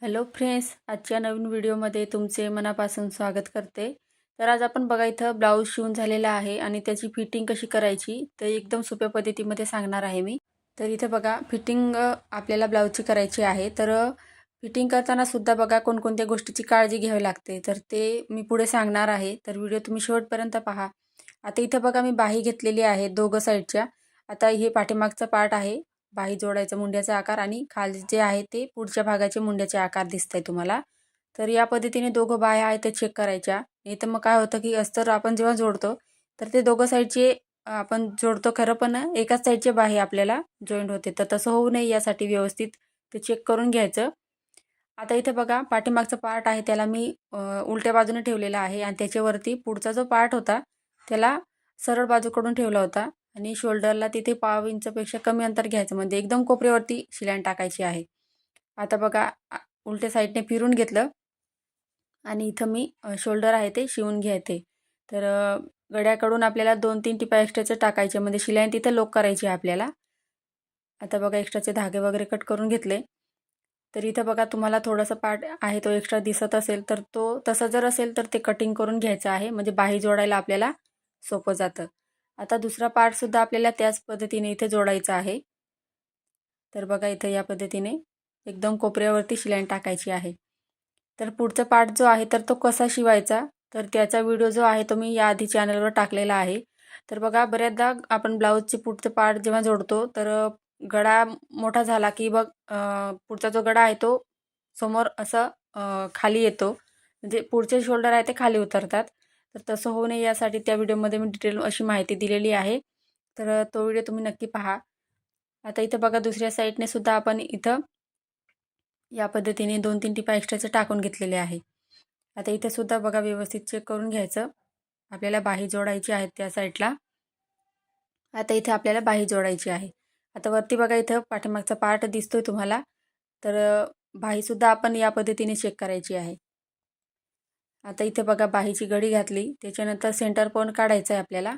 Hello friends, आजच्या नवीन व्हिडिओमध्ये तुमचे मनापासून स्वागत करते. तर आज आपण बघा इथं ब्लाऊज शिवून झालेला आहे आणि त्याची फिटिंग कशी करायची ते एकदम सोप्या पद्धतीमध्ये सांगणार आहे मी. तर इथं बघा फिटिंग आपल्याला ब्लाऊजची करायची आहे. तर फिटिंग करताना सुद्धा बघा कोणकोणत्या गोष्टीची काळजी घ्यावी लागते, तर ते मी पुढे सांगणार आहे. तर व्हिडिओ तुम्ही शेवटपर्यंत पहा. आता इथं बघा मी बाही घेतलेली आहे दोघं साईडच्या. आता हे पाठीमागचा पार्ट आहे, बाही जोडायचा मुंड्याचा आकार, आणि खाली जे आहे ते पुढच्या भागाचे मुंड्याचे आकार दिसतंय तुम्हाला. तर या पद्धतीने दोघं बाह्या आहेत ते चेक करायच्या. नाही तर मग काय होतं की अस्तर आपण जेव्हा जोडतो तर ते दोघं साईडचे आपण जोडतो खरं, पण एकाच साईडचे बाही आपल्याला जॉईंट होते. तर तसं होऊ नये यासाठी व्यवस्थित ते चेक करून घ्यायचं. आता इथे बघा पाठीमागचा पार्ट आहे त्याला मी उलट्या बाजूने ठेवलेला आहे, आणि त्याच्यावरती पुढचा जो पार्ट होता त्याला सरळ बाजूकडून ठेवला होता, आणि शोल्डरला तिथे पाव इंचपेक्षा कमी अंतर घ्यायचं, म्हणजे एकदम कोपऱ्यावरती शिलाई टाकायची आहे. आता बघा उलट्या साईडने फिरून घेतलं, आणि इथं मी शोल्डर आहे ते शिवून घेते. तर गड्याकडून आपल्याला 2-3 टिपा एक्स्ट्राचे टाकायचे, म्हणजे शिलाई तिथं लोक करायची आहे आपल्याला. आता बघा एक्स्ट्राचे धागे वगैरे कट करून घेतले. तर इथं बघा तुम्हाला थोडासा पार्ट आहे तो एक्स्ट्रा दिसत असेल, तर तो तसं जर असेल तर ते कटिंग करून घ्यायचं आहे, म्हणजे बाही जोडायला आपल्याला सोपं जातं. आता दुसरा पार्टसुद्धा आपल्याला त्याच पद्धतीने इथे जोडायचा आहे. तर बघा इथं या पद्धतीने एकदम कोपऱ्यावरती शिलाई टाकायची आहे. तर पुढचा पार्ट जो आहे तर तो कसा शिवायचा, तर त्याचा व्हिडिओ जो आहे तो मी याआधी चॅनलवर टाकलेला आहे. तर बघा बऱ्याचदा आपण ब्लाऊजचे पुढचं पार्ट जेव्हा जोडतो तर गळा मोठा झाला की पुढचा जो गळा आहे तो समोर असं खाली येतो, म्हणजे पुढचे शोल्डर आहे ते खाली उतरतात. तर तसं होऊ नये यासाठी त्या व्हिडिओमध्ये मी डिटेल अशी माहिती दिलेली आहे. तर तो व्हिडिओ तुम्ही नक्की पहा. आता इथं बघा दुसऱ्या साईडने सुद्धा आपण इथं या पद्धतीने 2-3 टिपा एक्स्ट्राचे टाकून घेतलेले आहे. आता इथे सुद्धा बघा व्यवस्थित चेक करून घ्यायचं. आपल्याला बाही जोडायची आहे त्या साईडला. आता इथे आपल्याला बाही जोडायची आहे. आता वरती बघा इथं पाठीमागचा पार्ट दिसतोय तुम्हाला. तर बाहीसुद्धा आपण या पद्धतीने चेक करायची आहे. आता इथे बघा बाहीची घडी घातली, त्याच्यानंतर सेंटर पॉइंट काढायचा आहे आपल्याला.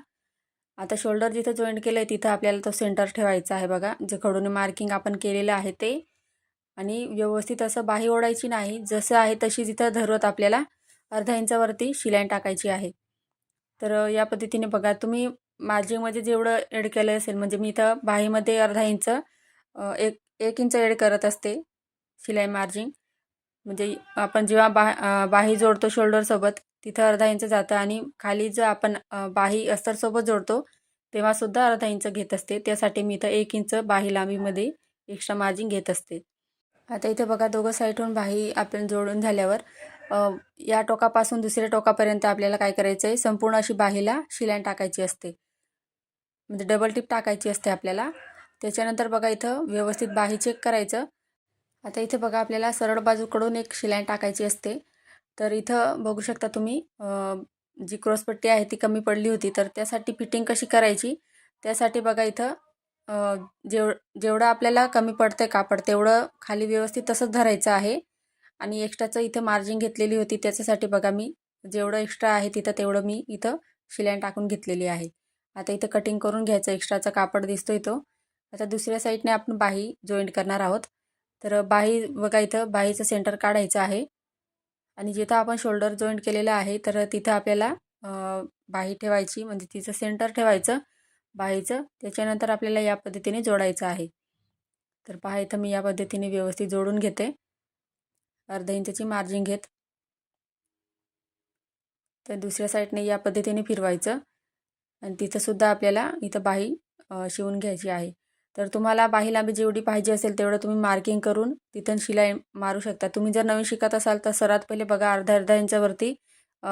आता शोल्डर जिथं जॉईंट केलं आहे तिथं आपल्याला तो सेंटर ठेवायचा आहे बघा, जे खडूने मार्किंग आपण केलेलं आहे ते. आणि व्यवस्थित असं बाही ओढायची नाही, जसं आहे तशी जिथं धरत आपल्याला अर्धा इंचावरती शिलाई टाकायची आहे. तर या पद्धतीने बघा तुम्ही मार्जिंगमध्ये जेवढं ॲड केलं असेल, म्हणजे मी इथं बाहीमध्ये अर्धा इंच 1 इंच ॲड करत असते शिलाई मार्जिंग. म्हणजे आपण जेव्हा बाही जोडतो शोल्डरसोबत तिथं अर्धा इंच जातं, आणि खाली जर आपण बाही अस्तरसोबत जोडतो तेव्हासुद्धा अर्धा इंच घेत असते. त्यासाठी मी इथं 1 इंच बाही लांबीमध्ये एक्स्ट्रा मार्जिन घेत असते. आता इथे बघा दोघं साईडहून बाही आपण जोडून झाल्यावर या टोकापासून दुसऱ्या टोकापर्यंत आपल्याला काय करायचं आहे, संपूर्ण अशी बाहीला शिलाई टाकायची असते, म्हणजे डबल टिप टाकायची असते आपल्याला. त्याच्यानंतर बघा इथं व्यवस्थित बाही चेक करायचं. आता इथे बघा आपल्याला सरळ बाजूकडून एक शिलाई टाकायची असते. तर इथं बघू शकता तुम्ही जी क्रॉसपट्टी आहे ती कमी पडली होती, तर त्यासाठी फिटिंग कशी करायची त्यासाठी बघा इथं अ, जेवढं आपल्याला कमी पडतंय कापड तेवढं खाली व्यवस्थित तसंच धरायचं आहे. आणि एक्स्ट्राचं इथं मार्जिन घेतलेली होती त्याच्यासाठी बघा मी जेवढं एक्स्ट्रा आहे तिथं तेवढं मी इथं शिलाई टाकून घेतलेली आहे. आता इथं कटिंग करून घ्यायचं, एक्स्ट्राचा कापड दिसतोय तो. आता दुसऱ्या साईडने आपण बाही जॉईंट करणार आहोत. तर बाही बघा इथं बाहीचं सेंटर काढायचं आहे, आणि जिथं आपण शोल्डर जॉईंट केलेलं आहे तर तिथं आपल्याला बाही ठेवायची, म्हणजे तिचं सेंटर ठेवायचं बाहीचं. त्याच्यानंतर आपल्याला या पद्धतीने जोडायचं आहे. तर पहा इथं मी या पद्धतीने व्यवस्थित जोडून घेते अर्धा इंचाची मार्जिन घेत. तर दुसऱ्या साईडने या पद्धतीने फिरवायचं, आणि तिथंसुद्धा आपल्याला इथं बाही शिवून घ्यायची आहे. तर तुम्हाला बाही लांबी जेवढी पाहिजे असेल तेवढं तुम्ही मार्किंग करून तिथं शिलाई मारू शकता. तुम्ही जर नवीन शिकत असाल तर सर्वात पहिले बघा अर्धा इंचावरती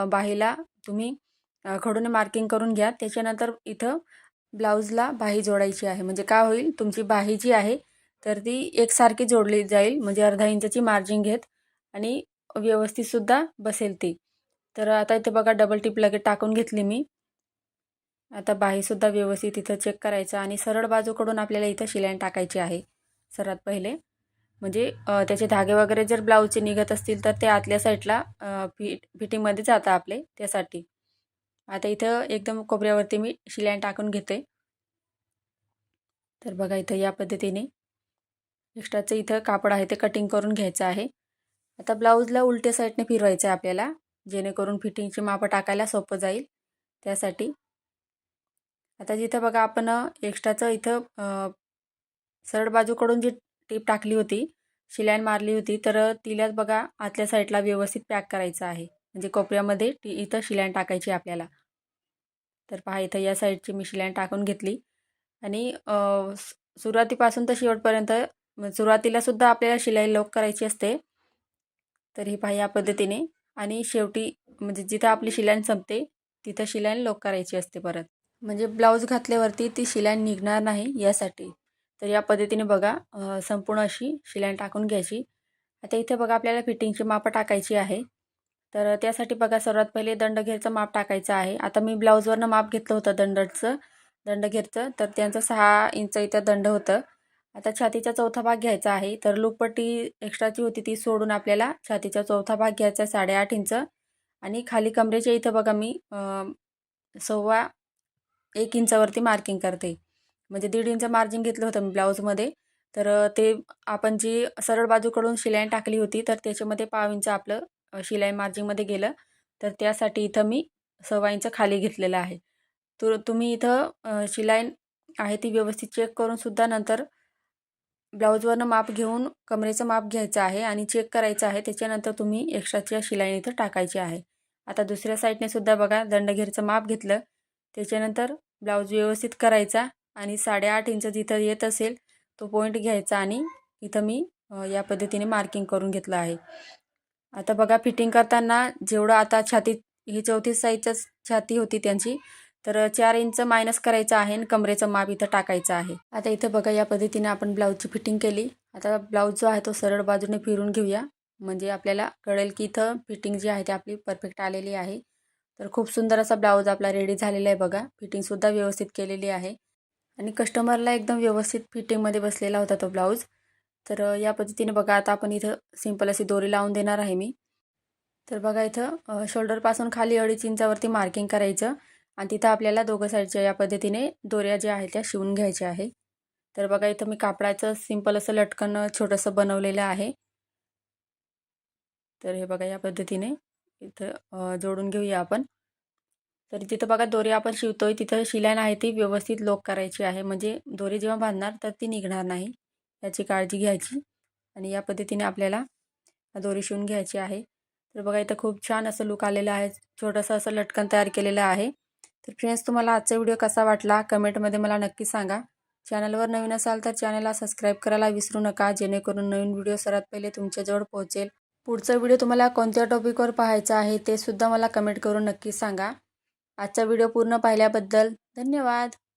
बाहीला तुम्ही खडूने मार्किंग करून घ्या. त्याच्यानंतर इथं ब्लाऊजला बाही जोडायची आहे, म्हणजे काय होईल तुमची बाही जी आहे तर ती एकसारखी जोडली जाईल, म्हणजे अर्धा इंचाची मार्जिन घेत, आणि व्यवस्थितसुद्धा बसेल ती. तर आता इथे बघा डबल टिप लगेच टाकून घेतली मी. आता बाहीसुद्धा व्यवस्थित इथं चेक करायचं, आणि सरळ बाजूकडून आपल्याला इथं शिलाई टाकायची आहे सर्वात पहिले. म्हणजे त्याचे धागे वगैरे जर ब्लाऊजचे निघत असतील तर ते आतल्या साईडला फिटिंगमध्ये जातं आपले, त्यासाठी. आता इथं एकदम कोपऱ्यावरती मी शिलाई टाकून घेते. तर बघा इथं या पद्धतीने एक्स्ट्राचं इथं कापड आहे ते कटिंग करून घ्यायचं आहे. आता ब्लाऊजला उलट्या साईडने फिरवायचं आहे आपल्याला, जेणेकरून फिटिंगची मापं टाकायला सोपं जाईल त्यासाठी. आता जिथं बघा आपण एक्स्ट्राचं इथं सरळ बाजूकडून जी टीप टाकली होती, शिलाई मारली होती, तर तिलाच बघा आतल्या साईडला व्यवस्थित पॅक करायचं आहे. म्हणजे कोपऱ्यामध्ये इथं शिलाई टाकायची आपल्याला. तर पहा इथं या साईडची मी शिलाई टाकून घेतली आणि सुरुवातीपासून तर शेवटपर्यंत सुरुवातीला सुद्धा आपल्याला शिलाई लॉक करायची असते. तर ही पहा या पद्धतीने आणि शेवटी म्हणजे जिथं आपली शिलाई संपते तिथं शिलाई लॉक करायची असते परत. म्हणजे ब्लाऊज घातल्यावरती ती शिलाई निघणार नाही यासाठी. तर या पद्धतीने बघा संपूर्ण अशी शिलाई टाकून घ्यायची. आता इथे बघा आपल्याला फिटिंगची मापं टाकायची आहे. तर त्यासाठी बघा सर्वात पहिले दंडघेरचं माप टाकायचं आहे. आता मी ब्लाऊजवरनं माप घेतलं होतं दंडघेरचं, तर त्यांचं 6 इंच इथं दंड होतं. आता छातीचा चौथा भाग घ्यायचा आहे. तर लूपपट्टी एक्स्ट्राची होती ती सोडून आपल्याला छातीचा चौथा भाग घ्यायचा 8.5 इंच आणि खाली कमरेच्या इथं बघा मी 1 इंचावरती मार्किंग करते. म्हणजे 1.5 इंच मार्जिन घेतलं होतं मी ब्लाऊजमध्ये. तर ते आपण जी सरळ बाजूकडून शिलाई टाकली होती, तर त्याच्यामध्ये 1/2 इंच आपलं शिलाई मार्जिनमध्ये गेलं. तर त्यासाठी इथं मी 1.25 इंच खाली घेतलेलं आहे. तर तुम्ही इथं शिलाई आहे ती व्यवस्थित चेक करून सुद्धा नंतर ब्लाऊजवरनं माप घेऊन कमरेचं माप घ्यायचं आहे आणि चेक करायचं आहे. त्याच्यानंतर तुम्ही एक्स्ट्राच्या शिलाई इथं टाकायची आहे. आता दुसऱ्या साईडने सुद्धा बघा दंडघेरचं माप घेतलं. त्याच्यानंतर ब्लाऊज व्यवस्थित करायचा आणि 8.5 इंच जिथं येत असेल तो पॉईंट घ्यायचा आणि इथं मी या पद्धतीने मार्किंग करून घेतलं आहे. आता बघा फिटिंग करताना जेवढं आता छाती ही 34 साईजच छाती होती त्यांची, तर 4 इंच मायनस करायचं आहे आणि कमरेचं माप इथं टाकायचं आहे. आता इथं बघा या पद्धतीने आपण ब्लाऊजची फिटिंग केली. आता ब्लाऊज जो आहे तो सरळ बाजूने फिरून घेऊया, म्हणजे आपल्याला कळेल की इथं फिटिंग जी आहे ती आपली परफेक्ट आलेली आहे. तर खूप सुंदर असा ब्लाऊज आपला रेडी झालेला आहे बघा. फिटिंगसुद्धा व्यवस्थित केलेली आहे आणि कस्टमरला एकदम व्यवस्थित फिटिंगमध्ये बसलेला होता तो ब्लाऊज. तर या पद्धतीने बघा आता आपण इथं सिंपल अशी दोरी लावून देणार आहे मी. तर बघा इथं शोल्डरपासून खाली 2.5 इंचावरती मार्किंग करायचं आणि तिथं आपल्याला दोघं साईडच्या या पद्धतीने दोऱ्या ज्या आहेत त्या शिवून घ्यायच्या आहे. तर बघा इथं मी कापडाचं सिंपल असं लटकन छोटंसं बनवलेलं आहे. तर हे बघा या पद्धतीने इथं जोडून घेऊया आपण. तर तिथं बघा दोरी आपण शिवतोय तिथं शिलाई आहे ती व्यवस्थित लॉक करायची आहे. म्हणजे दोरी जेव्हा बांधणार तर ती निघणार नाही याची काळजी घ्यायची आणि या पद्धतीने आपल्याला दोरी शिवून घ्यायची आहे. तर बघा इथं खूप छान असं लुक आलेलं आहे. छोटंसं असं लटकन तयार केलेलं आहे. तर फ्रेंड्स तुम्हाला आजचा व्हिडिओ कसा वाटला कमेंटमध्ये मला नक्की सांगा. चॅनलवर नवीन असाल तर चॅनलला सबस्क्राईब करायला विसरू नका, जेणेकरून नवीन व्हिडिओ सर्वात पहिले तुमच्याजवळ पोहोचेल. पुढचा व्हिडिओ तुम्हाला कोणत्या टॉपिकवर पाहायचा आहे ते सुद्धा मला कमेंट करून नक्की सांगा. आजचा व्हिडिओ पूर्ण पाहिल्याबद्दल धन्यवाद.